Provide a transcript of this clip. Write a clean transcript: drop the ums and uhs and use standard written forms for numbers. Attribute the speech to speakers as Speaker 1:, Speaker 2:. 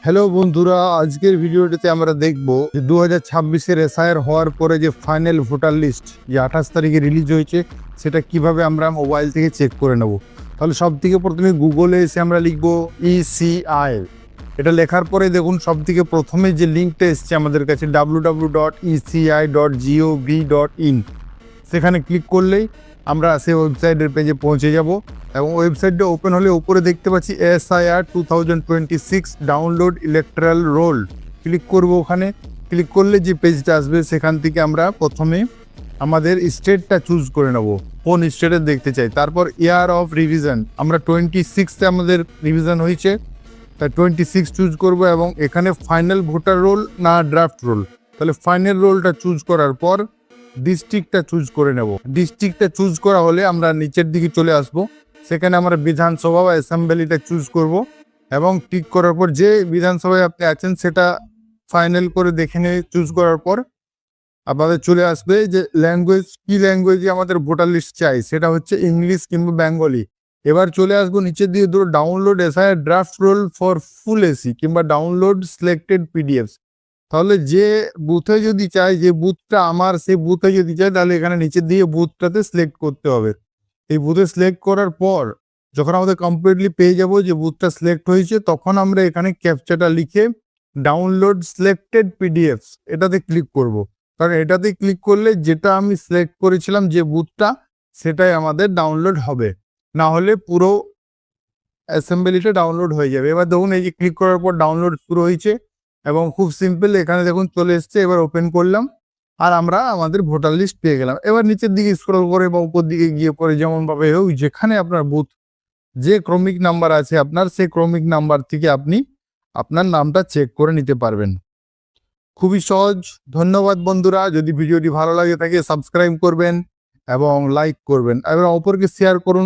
Speaker 1: Hello বন্ধুরা, আজকের ভিডিওটিতে আমরা দেখব যে 2026-এর এসআইআর হওয়ার পরে যে ফাইনাল ভোটার লিস্ট যে 28 তারিখে রিলিজ হয়েছে সেটা কিভাবে আমরা মোবাইল থেকে চেক করে নেব। তাহলে সব থেকে প্রথমে গুগলে এসে আমরা লিখব ইসিআই। এটা লেখার পরে দেখুন সব থেকে প্রথমে যে লিঙ্কটা এসছে আমাদের কাছে www.eci.gov.in, সেখানে ক্লিক করলেই আমরা সেই ওয়েবসাইটের পেজে পৌঁছে যাব এবং ওয়েবসাইটটা ওপেন হলে উপরে দেখতে পাচ্ছি SIR 2026 download electoral roll. Click করব, ওখানে ক্লিক করলে যে পেজটা আসবে সেখান থেকে আমরা প্রথমে আমাদের স্টেটটা চুজ করে নেব, কোন স্টেটে দেখতে চাই। তারপর ইয়ার অফ রিভিশন, আমরা 26-এ আমাদের রিভিশন হয়েছে, তাই 26 চুজ করব এবং এখানে ফাইনাল ভোটার রোল না ড্রাফট রোল। তাহলে ফাইনাল রোলটা চুজ করার পর ডিস্ট্রিক্টটা চুজ করে নেব। ডিস্ট্রিক্টটা চুজ করা হলে আমরা নিচের দিকে চলে আসব, সেখানে আমরা বিধানসভা বা অ্যাসেম্বলিটা চুজ করব এবং টিক করার পর যে বিধানসভায় আপনি আছেন সেটা ফাইনাল করে দেখে নিয়ে চুজ করার পর আপনাদের চলে আসবে যে ল্যাঙ্গুয়েজ, কি ল্যাঙ্গুয়েজে আমাদের ভোটার লিস্ট চাই, সেটা হচ্ছে ইংলিশ কিংবা বেঙ্গলি। এবার চলে আসবো নিচের দিকে, ধরো download SIR draft roll for full AC কিংবা ডাউনলোড সিলেক্টেড পিডিএফস। তাহলে যে বুথে যদি চাই, যে বুথটা আমার সেই বুথে যদি চাই, তাহলে এখানে নিচের দিকে বুথটাতে সিলেক্ট করতে হবে। এই বুথে সিলেক্ট করার পর যখন আমাদের কমপ্লিটলি পেয়ে যাব যে বুথটা সিলেক্ট হয়েছে, তখন আমরা এখানে ক্যাপচাটা লিখে ডাউনলোড সিলেক্টেড পিডিএফস এটাতে ক্লিক করব। কারণ এটাতে ক্লিক করলে যেটা আমি সিলেক্ট করেছিলাম যে বুথটা, সেটাই আমাদের ডাউনলোড হবে, না হলে পুরো অ্যাসেম্বলিটা ডাউনলোড হয়ে যাবে। এবার দেখুন এই যে ক্লিক করার পর ডাউনলোড শুরু হয়েছে এবং খুব সিম্পল এখানে দেখুন চলে এসছে। এবার ওপেন করলাম আর আমরা আমাদের ভোটার লিস্ট পেয়ে গেলাম। এবার নিচের দিকে স্ক্রল করে বা উপর দিকে গিয়ে পরে যেমনভাবে হোক, যেখানে আপনার বুথ, যে ক্রমিক নাম্বার আছে আপনার, সেই ক্রমিক নাম্বার থেকে আপনি আপনার নামটা চেক করে নিতে পারবেন। খুবই সহজ। ধন্যবাদ বন্ধুরা, যদি ভিডিওটি ভালো লাগে থাকে সাবস্ক্রাইব করবেন এবং লাইক করবেন এবং অপরকে শেয়ার করুন।